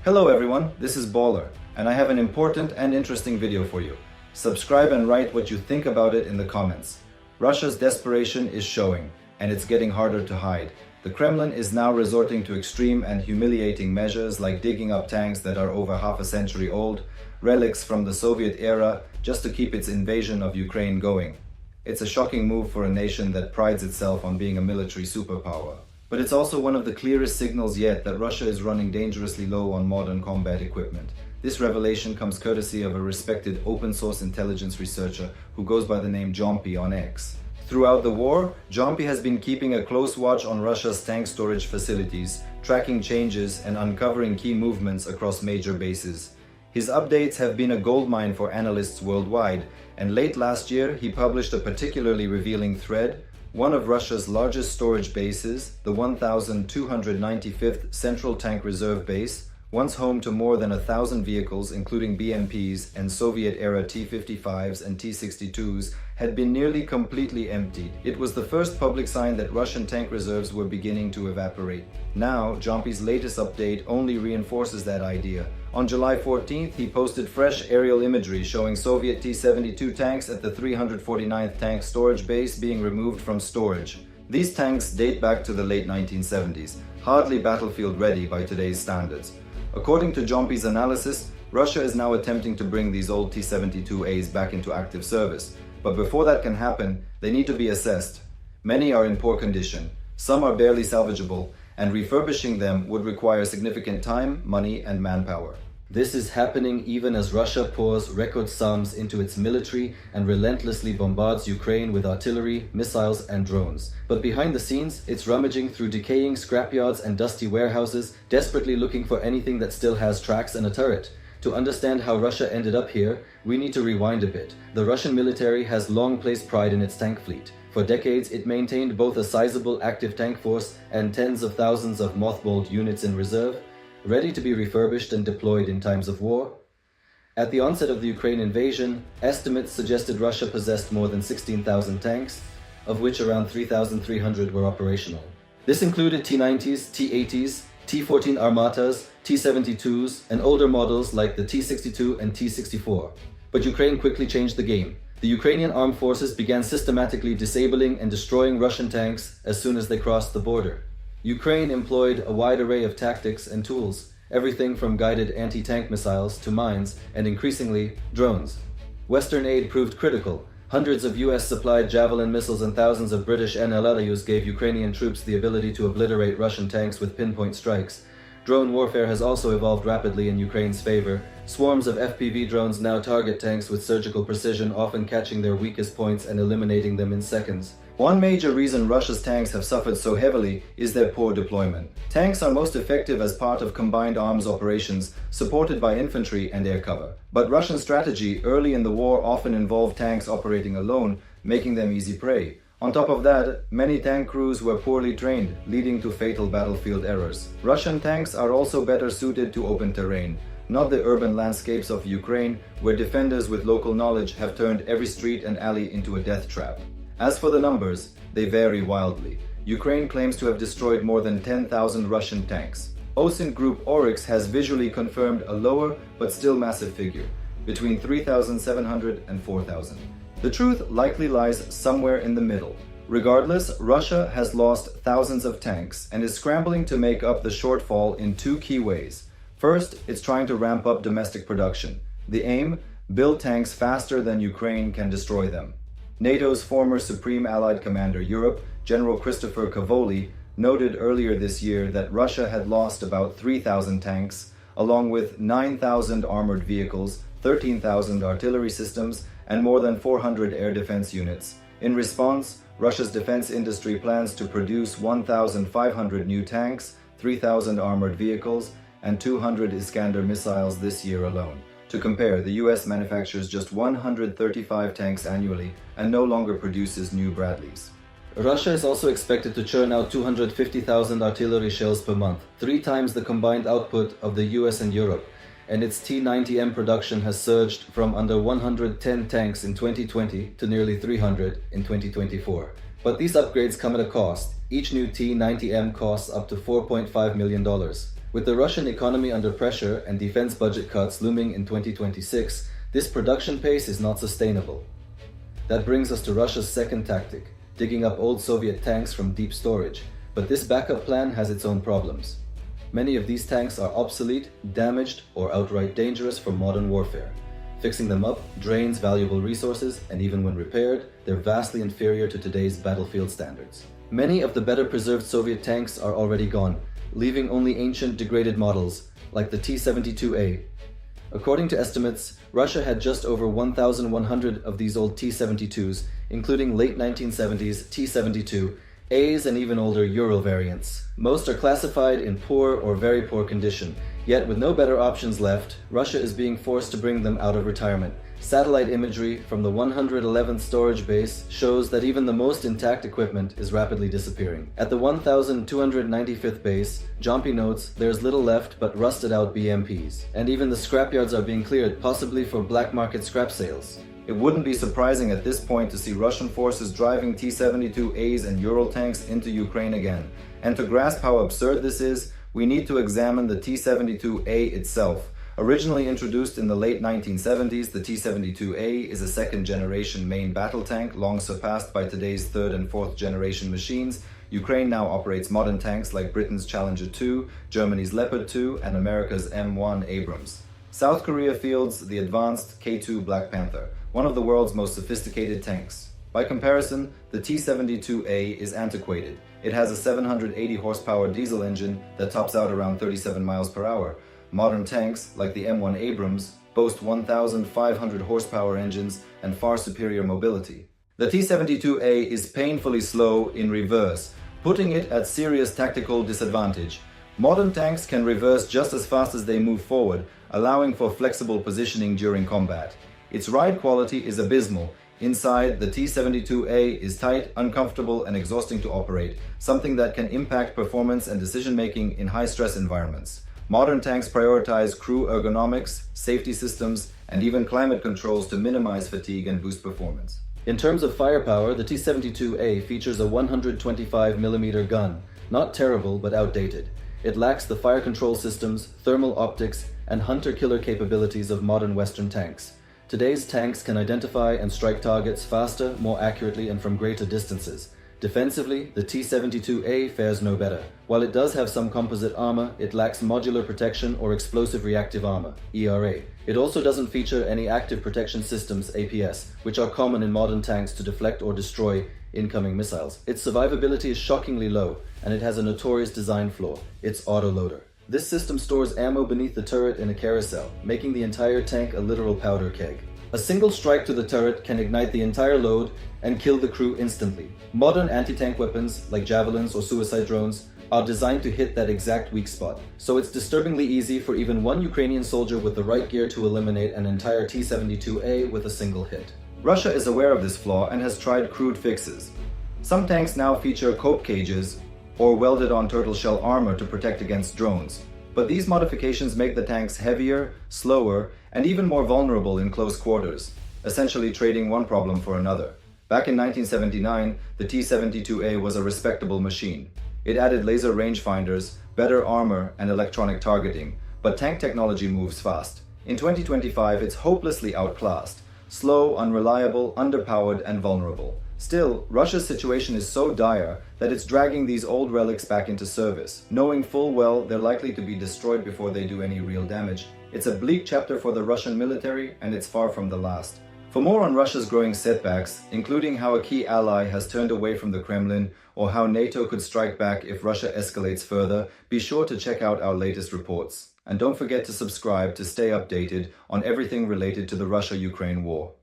Hello everyone, this is BAWLER, and I have an important and interesting video for you. Subscribe and write what you think about it in the comments. Russia's desperation is showing, and it's getting harder to hide. The Kremlin is now resorting to extreme and humiliating measures like digging up tanks that are over half a century old, relics from the Soviet era, just to keep its invasion of Ukraine going. It's a shocking move for a nation that prides itself on being a military superpower. But it's also one of the clearest signals yet that Russia is running dangerously low on modern combat equipment. This revelation comes courtesy of a respected open-source intelligence researcher who goes by the name Jompy on X. Throughout the war, Jompy has been keeping a close watch on Russia's tank storage facilities, tracking changes and uncovering key movements across major bases. His updates have been a goldmine for analysts worldwide, and late last year he published a particularly revealing thread. One of Russia's largest storage bases, the 1,295th Central Tank Reserve Base, once home to more than 1,000 vehicles including BMPs and Soviet-era T-55s and T-62s, had been nearly completely emptied. It was the first public sign that Russian tank reserves were beginning to evaporate. Now, Jompy's latest update only reinforces that idea. On July 14th, he posted fresh aerial imagery showing Soviet T-72 tanks at the 349th Tank Storage Base being removed from storage. These tanks date back to the late 1970s, hardly battlefield-ready by today's standards. According to Jompy's analysis, Russia is now attempting to bring these old T-72As back into active service. But before that can happen, they need to be assessed. Many are in poor condition, some are barely salvageable, and refurbishing them would require significant time, money, and manpower. This is happening even as Russia pours record sums into its military and relentlessly bombards Ukraine with artillery, missiles, and drones. But behind the scenes, it's rummaging through decaying scrapyards and dusty warehouses, desperately looking for anything that still has tracks and a turret. To understand how Russia ended up here, we need to rewind a bit. The Russian military has long placed pride in its tank fleet. For decades, it maintained both a sizable active tank force and tens of thousands of mothballed units in reserve, ready to be refurbished and deployed in times of war. At the onset of the Ukraine invasion, estimates suggested Russia possessed more than 16,000 tanks, of which around 3,300 were operational. This included T-90s, T-80s, T-14 Armatas, T-72s, and older models like the T-62 and T-64. But Ukraine quickly changed the game. The Ukrainian armed forces began systematically disabling and destroying Russian tanks as soon as they crossed the border. Ukraine employed a wide array of tactics and tools, everything from guided anti-tank missiles to mines and increasingly drones. Western aid proved critical. Hundreds of US-supplied Javelin missiles and thousands of British NLRUs gave Ukrainian troops the ability to obliterate Russian tanks with pinpoint strikes. Drone warfare has also evolved rapidly in Ukraine's favor. Swarms of FPV drones now target tanks with surgical precision, often catching their weakest points and eliminating them in seconds. One major reason Russia's tanks have suffered so heavily is their poor deployment. Tanks are most effective as part of combined arms operations, supported by infantry and air cover. But Russian strategy early in the war often involved tanks operating alone, making them easy prey. On top of that, many tank crews were poorly trained, leading to fatal battlefield errors. Russian tanks are also better suited to open terrain, not the urban landscapes of Ukraine, where defenders with local knowledge have turned every street and alley into a death trap. As for the numbers, they vary wildly. Ukraine claims to have destroyed more than 10,000 Russian tanks. OSINT group Oryx has visually confirmed a lower but still massive figure, between 3,700 and 4,000. The truth likely lies somewhere in the middle. Regardless, Russia has lost thousands of tanks and is scrambling to make up the shortfall in two key ways. First, it's trying to ramp up domestic production. The aim? Build tanks faster than Ukraine can destroy them. NATO's former Supreme Allied Commander Europe, General Christopher Cavoli, noted earlier this year that Russia had lost about 3,000 tanks, along with 9,000 armored vehicles, 13,000 artillery systems, and more than 400 air defense units. In response, Russia's defense industry plans to produce 1,500 new tanks, 3,000 armored vehicles, and 200 Iskander missiles this year alone. To compare, the US manufactures just 135 tanks annually and no longer produces new Bradleys. Russia is also expected to churn out 250,000 artillery shells per month, 3 times the combined output of the US and Europe, and its T-90M production has surged from under 110 tanks in 2020 to nearly 300 in 2024. But these upgrades come at a cost. Each new T-90M costs up to $4.5 million. With the Russian economy under pressure and defense budget cuts looming in 2026, this production pace is not sustainable. That brings us to Russia's second tactic, digging up old Soviet tanks from deep storage. But this backup plan has its own problems. Many of these tanks are obsolete, damaged, or outright dangerous for modern warfare. Fixing them up drains valuable resources, and even when repaired, they're vastly inferior to today's battlefield standards. Many of the better preserved Soviet tanks are already gone, leaving only ancient degraded models, like the T-72A. According to estimates, Russia had just over 1,100 of these old T-72s, including late 1970s T-72, A's and even older Ural variants. Most are classified in poor or very poor condition, yet with no better options left, Russia is being forced to bring them out of retirement. Satellite imagery from the 111th storage base shows that even the most intact equipment is rapidly disappearing. At the 1295th base, Jompy notes there's little left but rusted out BMPs, and even the scrapyards are being cleared, possibly for black market scrap sales. It wouldn't be surprising at this point to see Russian forces driving T-72As and Ural tanks into Ukraine again. And to grasp how absurd this is, we need to examine the T-72A itself. Originally introduced in the late 1970s, the T-72A is a second-generation main battle tank, long surpassed by today's third and fourth generation machines. Ukraine now operates modern tanks like Britain's Challenger 2, Germany's Leopard 2, and America's M1 Abrams. South Korea fields the advanced K2 Black Panther, one of the world's most sophisticated tanks. By comparison, the T-72A is antiquated. It has a 780 horsepower diesel engine that tops out around 37 miles per hour. Modern tanks, like the M1 Abrams, boast 1,500 horsepower engines and far superior mobility. The T-72A is painfully slow in reverse, putting it at serious tactical disadvantage. Modern tanks can reverse just as fast as they move forward, allowing for flexible positioning during combat. Its ride quality is abysmal. Inside, the T-72A is tight, uncomfortable, and exhausting to operate, something that can impact performance and decision-making in high-stress environments. Modern tanks prioritize crew ergonomics, safety systems, and even climate controls to minimize fatigue and boost performance. In terms of firepower, the T-72A features a 125mm gun. Not terrible, but outdated. It lacks the fire control systems, thermal optics, and hunter-killer capabilities of modern Western tanks. Today's tanks can identify and strike targets faster, more accurately, and from greater distances. Defensively, the T-72A fares no better. While it does have some composite armor, it lacks modular protection or explosive reactive armor, ERA. It also doesn't feature any active protection systems, APS, which are common in modern tanks to deflect or destroy incoming missiles. Its survivability is shockingly low, and it has a notorious design flaw: its autoloader. This system stores ammo beneath the turret in a carousel, making the entire tank a literal powder keg. A single strike to the turret can ignite the entire load and kill the crew instantly. Modern anti-tank weapons, like javelins or suicide drones, are designed to hit that exact weak spot, so it's disturbingly easy for even one Ukrainian soldier with the right gear to eliminate an entire T-72A with a single hit. Russia is aware of this flaw and has tried crude fixes. Some tanks now feature cope cages or welded-on turtle shell armor to protect against drones. But these modifications make the tanks heavier, slower, and even more vulnerable in close quarters, essentially trading one problem for another. Back in 1979, the T-72A was a respectable machine. It added laser rangefinders, better armor, and electronic targeting, but tank technology moves fast. In 2025, it's hopelessly outclassed, slow, unreliable, underpowered, and vulnerable. Still, Russia's situation is so dire that it's dragging these old relics back into service, knowing full well they're likely to be destroyed before they do any real damage. It's a bleak chapter for the Russian military, and it's far from the last. For more on Russia's growing setbacks, including how a key ally has turned away from the Kremlin, or how NATO could strike back if Russia escalates further, be sure to check out our latest reports. And don't forget to subscribe to stay updated on everything related to the Russia-Ukraine war.